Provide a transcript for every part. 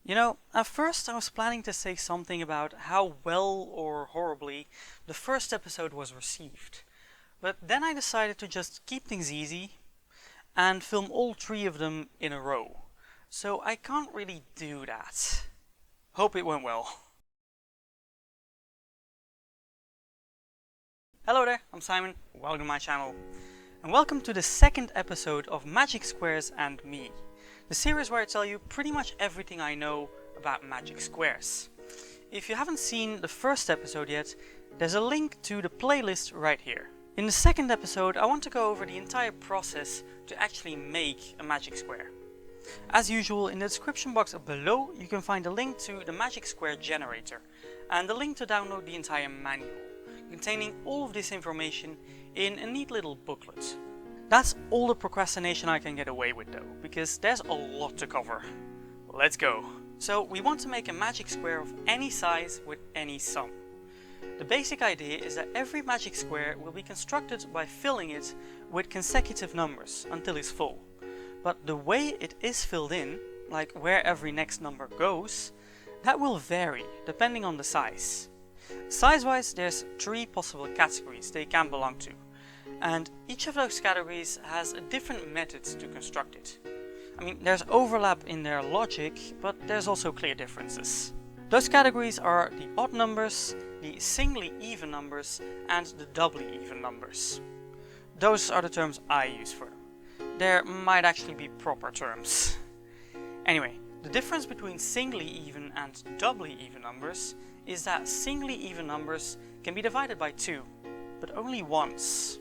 You know, at first I was planning to say something about how well or horribly the first episode was received, but then I decided to just keep things easy and film all three of them in a row, so I can't really do that. Hope it went well. Hello there, I'm Simon, welcome to my channel, and welcome to the second episode of Magic Squares and Me, the series where I tell you pretty much everything I know about magic squares. If you haven't seen the first episode yet, there's a link to the playlist right here. In the second episode, I want to go over the entire process to actually make a magic square. As usual, in the description box below you can find a link to the magic square generator and the link to download the entire manual, containing all of this information in a neat little booklet. That's all the procrastination I can get away with though, because there's a lot to cover. Let's go! So we want to make a magic square of any size with any sum. The basic idea is that every magic square will be constructed by filling it with consecutive numbers until it's full. But the way it is filled in, like where every next number goes, that will vary depending on the size. Size-wise, there's three possible categories they can belong to, and each of those categories has a different method to construct it. I mean, there's overlap in their logic, but there's also clear differences. Those categories are the odd numbers, the singly even numbers, and the doubly even numbers. Those are the terms I use for them. There might actually be proper terms. Anyway, the difference between singly even and doubly even numbers is that singly even numbers can be divided by 2, but only once.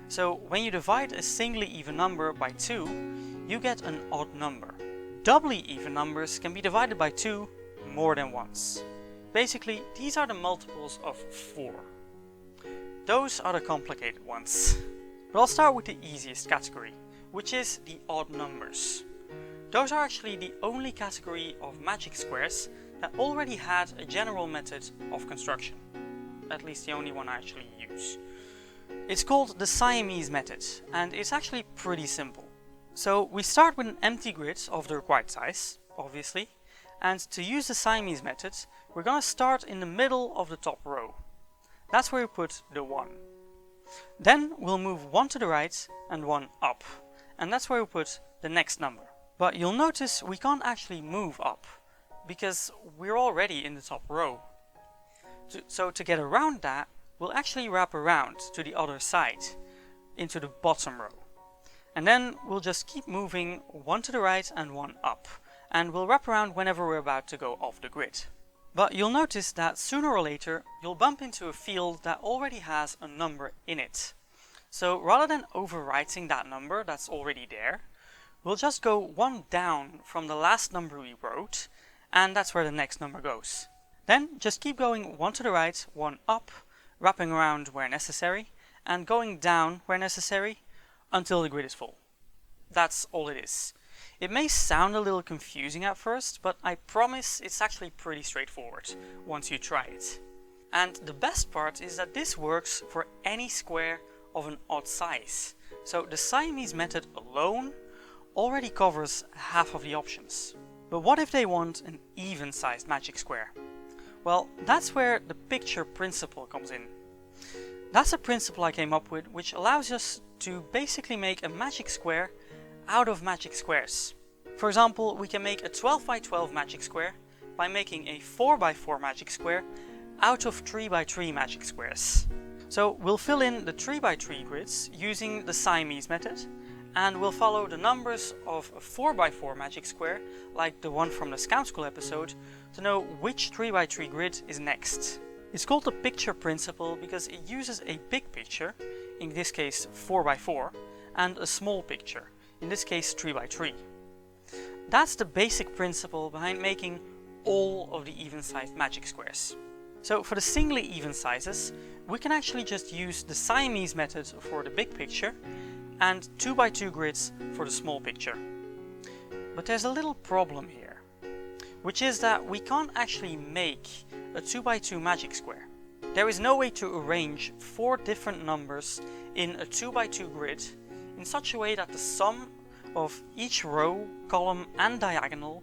So when you divide a singly even number by 2, you get an odd number. Doubly even numbers can be divided by 2 more than once. Basically, these are the multiples of 4. Those are the complicated ones. But I'll start with the easiest category, which is the odd numbers. Those are actually the only category of magic squares that already had a general method of construction. At least the only one I actually use. It's called the Siamese Method, and it's actually pretty simple. So we start with an empty grid of the required size, obviously, and to use the Siamese Method, we're gonna start in the middle of the top row. That's where we put the 1. Then we'll move 1 to the right and 1 up, and that's where we put the next number. But you'll notice we can't actually move up, because we're already in the top row. So to get around that, we'll actually wrap around to the other side, into the bottom row. And then we'll just keep moving 1 to the right and 1 up, and we'll wrap around whenever we're about to go off the grid. But you'll notice that sooner or later you'll bump into a field that already has a number in it. So rather than overwriting that number that's already there, we'll just go 1 down from the last number we wrote, and that's where the next number goes. Then just keep going 1 to the right, 1 up, wrapping around where necessary, and going down where necessary until the grid is full. That's all it is. It may sound a little confusing at first, but I promise it's actually pretty straightforward once you try it. And the best part is that this works for any square of an odd size. So the Siamese method alone already covers half of the options. But what if they want an even-sized magic square? Well, that's where the picture principle comes in. That's a principle I came up with which allows us to basically make a magic square out of magic squares. For example, we can make a 12 by 12 magic square by making a 4 by 4 magic square out of 3 by 3 magic squares. So we'll fill in the 3 by 3 grids using the Siamese method, and we'll follow the numbers of a 4 by 4 magic square, like the one from the Scout School episode, to know which 3 by 3 grid is next. It's called the picture principle because it uses a big picture, in this case 4 by 4, and a small picture, in this case 3 by 3. That's the basic principle behind making all of the even-sized magic squares. So for the singly even sizes, we can actually just use the Siamese method for the big picture and 2 by 2 grids for the small picture. But there's a little problem here, which is that we can't actually make a 2 by 2 magic square. There is no way to arrange 4 different numbers in a 2 by 2 grid in such a way that the sum of each row, column and diagonal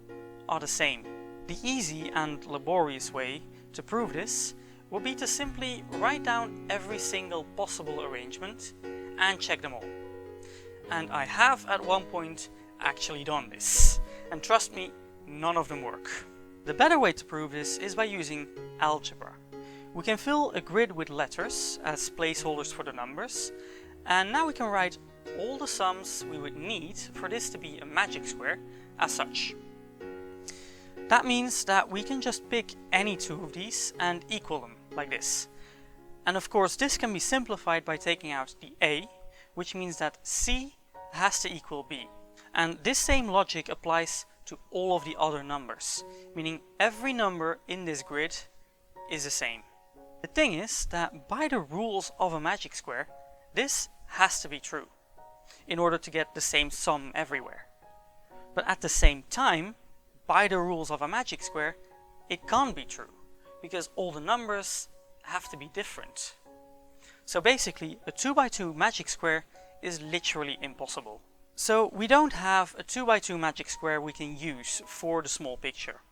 are the same. The easy and laborious way to prove this would be to simply write down every single possible arrangement and check them all. And I have at one point actually done this, and trust me, none of them work. The better way to prove this is by using algebra. We can fill a grid with letters as placeholders for the numbers, and now we can write all the sums we would need for this to be a magic square as such. That means that we can just pick any two of these and equal them like this. And of course this can be simplified by taking out the a, which means that c has to equal b. And this same logic applies to all of the other numbers, meaning every number in this grid is the same. The thing is that by the rules of a magic square, this has to be true in order to get the same sum everywhere. But at the same time, by the rules of a magic square, it can't be true, because all the numbers have to be different. So basically, a 2x2 magic square is literally impossible. So we don't have a 2x2 magic square we can use for the small picture.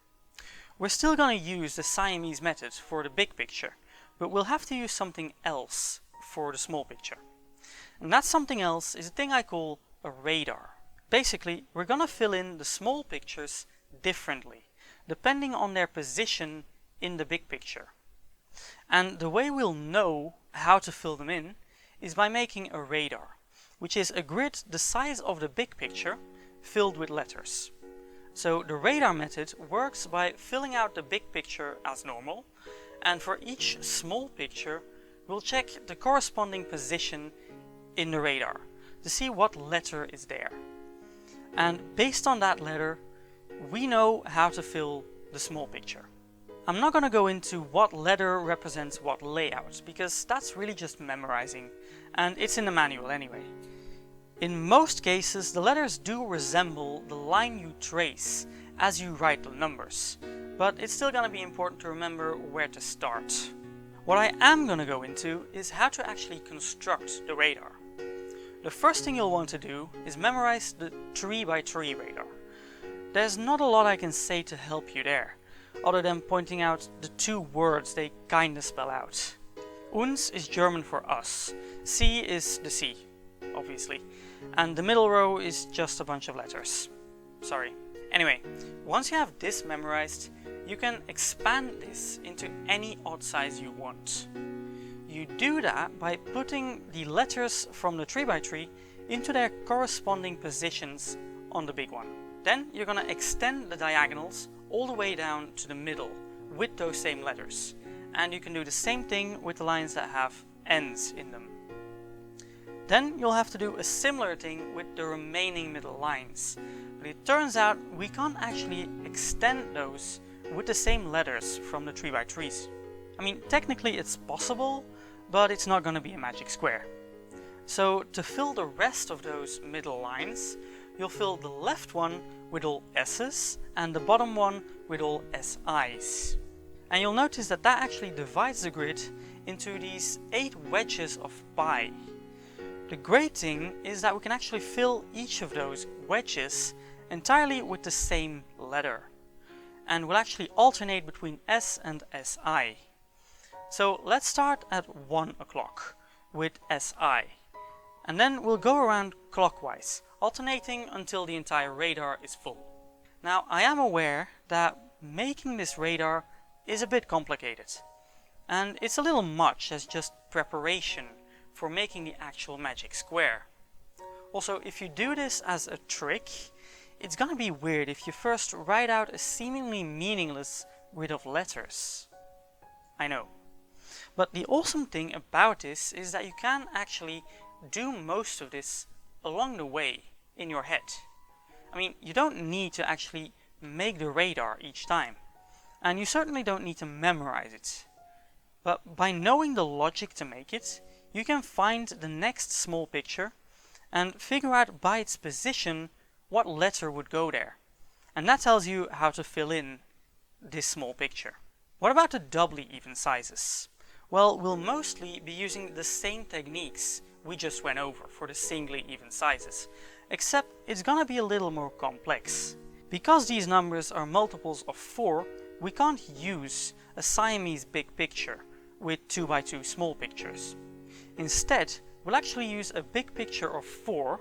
We're still going to use the Siamese method for the big picture, but we'll have to use something else for the small picture. And that something else is a thing I call a radar. Basically, we're going to fill in the small pictures differently, depending on their position in the big picture. And the way we'll know how to fill them in is by making a radar, which is a grid the size of the big picture filled with letters. So the radar method works by filling out the big picture as normal, and for each small picture we'll check the corresponding position in the radar to see what letter is there. And based on that letter, we know how to fill the small picture. I'm not going to go into what letter represents what layout, because that's really just memorizing, and it's in the manual anyway. In most cases, the letters do resemble the line you trace as you write the numbers, but it's still going to be important to remember where to start. What I am going to go into is how to actually construct the radar. The first thing you'll want to do is memorize the tree by tree radar. There's not a lot I can say to help you there, other than pointing out the two words they kinda spell out. Uns is German for us, C is the C, obviously, and the middle row is just a bunch of letters. Sorry. Anyway, once you have this memorized, you can expand this into any odd size you want. You do that by putting the letters from the tree by tree into their corresponding positions on the big one. Then you're going to extend the diagonals all the way down to the middle with those same letters. And you can do the same thing with the lines that have ends in them. Then you'll have to do a similar thing with the remaining middle lines. But it turns out we can't actually extend those with the same letters from the tree by trees. I mean, technically it's possible, but it's not going to be a magic square. So to fill the rest of those middle lines, you'll fill the left one with all S's and the bottom one with all SI's. And you'll notice that that actually divides the grid into these 8 wedges of pi. The great thing is that we can actually fill each of those wedges entirely with the same letter. And we'll actually alternate between S and SI. So let's start at 1 o'clock with SI. And then we'll go around clockwise, alternating until the entire radar is full. Now I am aware that making this radar is a bit complicated. And it's a little much as just preparation for making the actual magic square. Also, if you do this as a trick, it's gonna be weird if you first write out a seemingly meaningless grid of letters. I know. But the awesome thing about this is that you can actually do most of this along the way in your head. I mean, you don't need to actually make the radar each time. And you certainly don't need to memorize it. But by knowing the logic to make it, you can find the next small picture and figure out by its position what letter would go there. And that tells you how to fill in this small picture. What about the doubly even sizes? Well, we'll mostly be using the same techniques we just went over for the singly even sizes, except it's gonna be a little more complex. Because these numbers are multiples of 4, we can't use a Siamese big picture with 2 by 2 small pictures. Instead, we'll actually use a big picture of 4,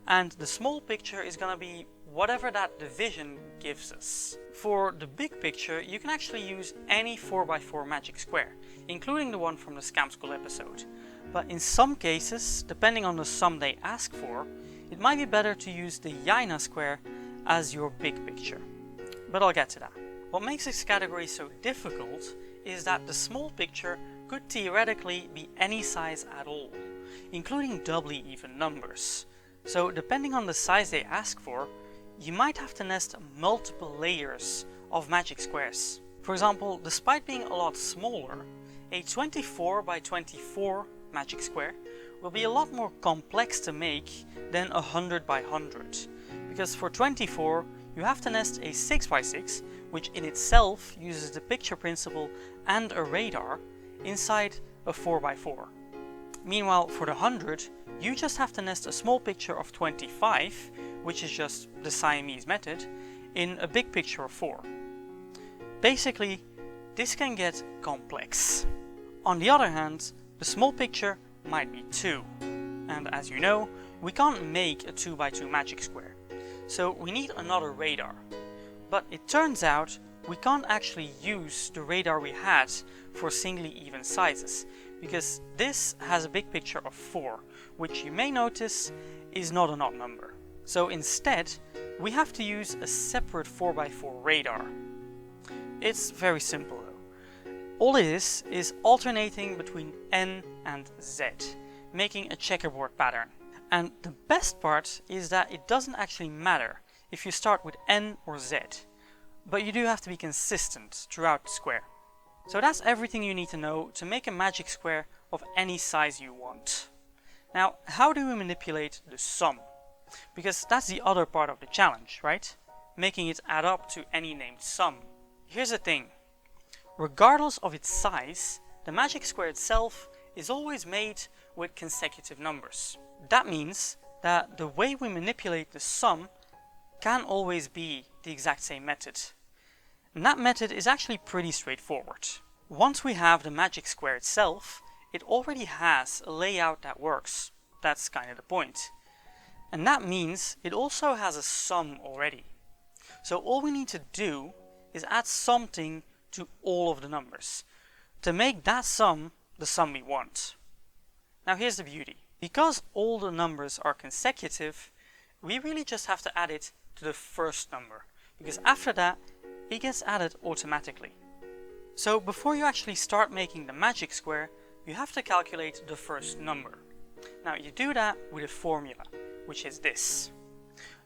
and the small picture is going to be whatever that division gives us. For the big picture, you can actually use any 4 by 4 magic square, including the one from the Scam School episode. But in some cases, depending on the sum they ask for, it might be better to use the Jaina square as your big picture. But I'll get to that. What makes this category so difficult is that the small picture could theoretically be any size at all, including doubly even numbers. So depending on the size they ask for, you might have to nest multiple layers of magic squares. For example, despite being a lot smaller, a 24 by 24 magic square will be a lot more complex to make than 100 by 100. Because for 24, you have to nest a 6 by 6, which in itself uses the picture principle and a radar inside a 4 by 4. Meanwhile, for the 100, you just have to nest a small picture of 25, which is just the Siamese method, in a big picture of 4. Basically, this can get complex. On the other hand, the small picture might be 2. And as you know, we can't make a 2 by 2 magic square. So we need another radar. But it turns out we can't actually use the radar we had for singly even sizes, because this has a big picture of 4, which you may notice is not an odd number. So instead, we have to use a separate 4 by 4 radar. It's very simple though. All it is alternating between N and Z, making a checkerboard pattern. And the best part is that it doesn't actually matter if you start with N or Z, but you do have to be consistent throughout the square. So that's everything you need to know to make a magic square of any size you want. Now, how do we manipulate the sum? Because that's the other part of the challenge, right? Making it add up to any named sum. Here's the thing. Regardless of its size, the magic square itself is always made with consecutive numbers. That means that the way we manipulate the sum can always be the exact same method. And that method is actually pretty straightforward. Once we have the magic square itself, it already has a layout that works. That's kind of the point. And that means it also has a sum already. So all we need to do is add something to all of the numbers to make that sum the sum we want. Now here's the beauty. Because all the numbers are consecutive, we really just have to add it to the first number, because after that it gets added automatically. So before you actually start making the magic square, you have to calculate the first number. Now you do that with a formula, which is this.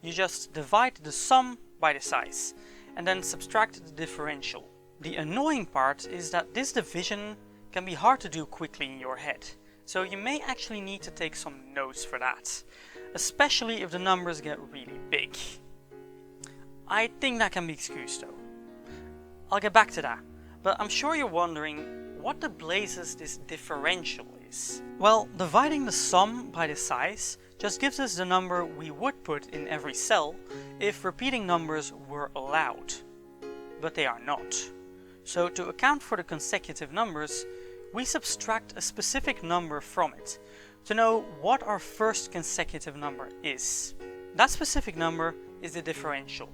You just divide the sum by the size and then subtract the differential. The annoying part is that this division can be hard to do quickly in your head, so you may actually need to take some notes for that, especially if the numbers get really big. I think that can be excused though. I'll get back to that, but I'm sure you're wondering what the blazes this differential is. Well, dividing the sum by the size just gives us the number we would put in every cell if repeating numbers were allowed, but they are not. So to account for the consecutive numbers, we subtract a specific number from it to know what our first consecutive number is. That specific number is the differential.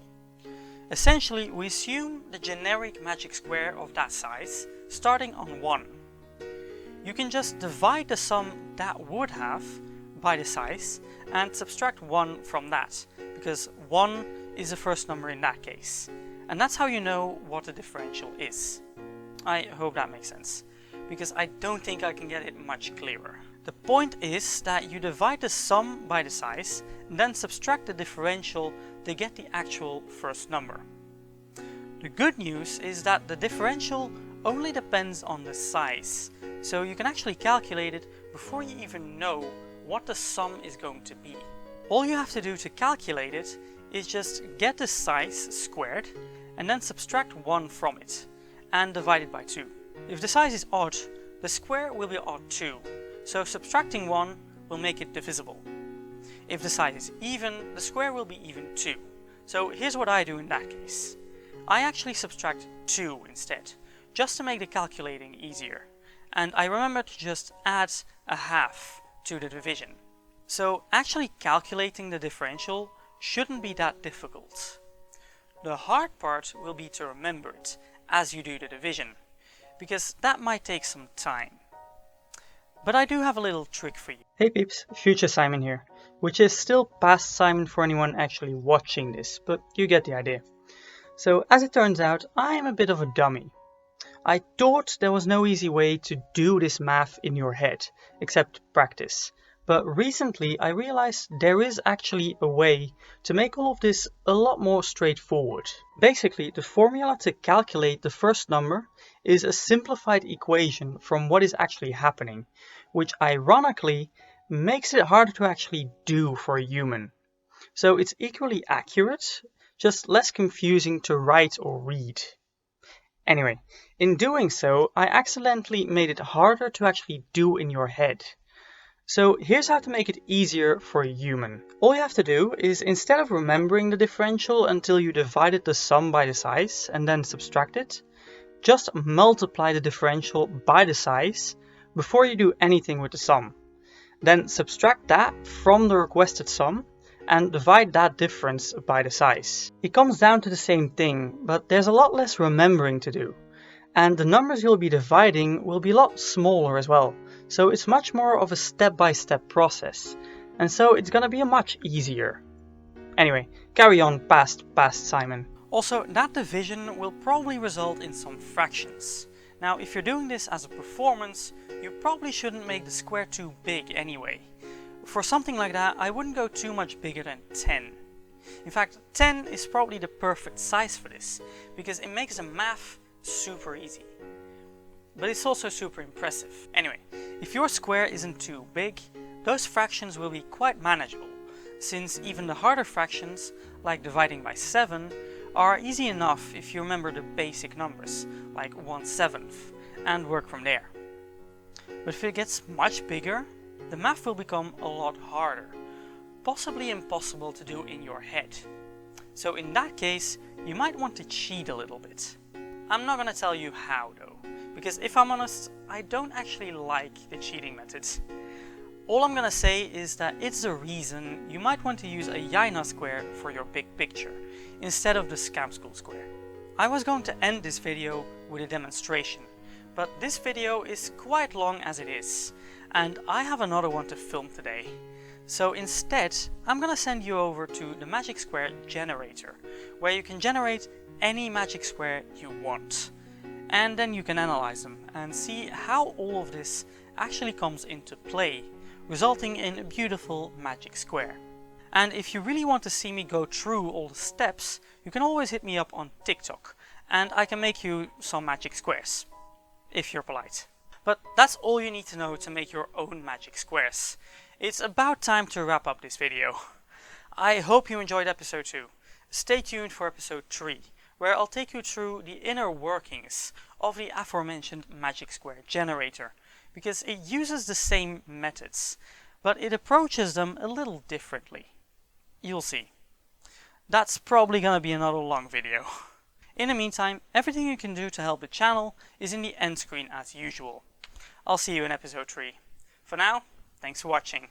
Essentially, we assume the generic magic square of that size starting on 1. You can just divide the sum that would have by the size and subtract 1 from that, because 1 is the first number in that case. And that's how you know what the differential is. I hope that makes sense, because I don't think I can get it much clearer. The point is that you divide the sum by the size and then subtract the differential to get the actual first number. The good news is that the differential only depends on the size, so you can actually calculate it before you even know what the sum is going to be. All you have to do to calculate it is just get the size squared and then subtract 1 from it and divide it by 2. If the size is odd, the square will be odd too, so subtracting 1 will make it divisible. If the size is even, the square will be even too, So here's what I do in that case. I actually subtract 2 instead, just to make the calculating easier. And I remember to just add a half to the division. So actually calculating the differential shouldn't be that difficult. The hard part will be to remember it as you do the division, because that might take some time. But I do have a little trick for you. Hey peeps, future Simon here, which is still past Simon for anyone actually watching this, but you get the idea. So as it turns out, I am a bit of a dummy. I thought there was no easy way to do this math in your head, except practice. But recently I realized there is actually a way to make all of this a lot more straightforward. Basically, the formula to calculate the first number is a simplified equation from what is actually happening, which ironically makes it harder to actually do for a human. So it's equally accurate, just less confusing to write or read. Anyway, in doing so, I accidentally made it harder to actually do in your head. So here's how to make it easier for a human. All you have to do is, instead of remembering the differential until you divided the sum by the size and then subtract it, just multiply the differential by the size before you do anything with the sum. Then subtract that from the requested sum and divide that difference by the size. It comes down to the same thing, but there's a lot less remembering to do. And the numbers you'll be dividing will be a lot smaller as well. So it's much more of a step-by-step process. And so it's gonna be much easier. Anyway, carry on past Simon. Also, that division will probably result in some fractions. Now, if you're doing this as a performance, you probably shouldn't make the square too big anyway. For something like that, I wouldn't go too much bigger than 10. In fact, 10 is probably the perfect size for this, because it makes the math super easy. But it's also super impressive. Anyway, if your square isn't too big, those fractions will be quite manageable, since even the harder fractions, like dividing by 7, are easy enough if you remember the basic numbers, like 1/7, and work from there. But if it gets much bigger, the math will become a lot harder, possibly impossible to do in your head. So in that case, you might want to cheat a little bit. I'm not gonna tell you how though, because if I'm honest, I don't actually like the cheating methods. All I'm gonna say is that it's the reason you might want to use a Jaina square for your big picture, instead of the Scam School square. I was going to end this video with a demonstration, but this video is quite long as it is, and I have another one to film today. So instead, I'm gonna send you over to the Magic Square generator, where you can generate any magic square you want. And then you can analyze them and see how all of this actually comes into play, resulting in a beautiful magic square. And if you really want to see me go through all the steps, you can always hit me up on TikTok, and I can make you some magic squares, if you're polite. But that's all you need to know to make your own magic squares. It's about time to wrap up this video. I hope you enjoyed episode 2. Stay tuned for episode 3, where I'll take you through the inner workings of the aforementioned magic square generator, because it uses the same methods, but it approaches them a little differently. You'll see. That's probably gonna be another long video. In the meantime, everything you can do to help the channel is in the end screen as usual. I'll see you in episode 3. For now, thanks for watching.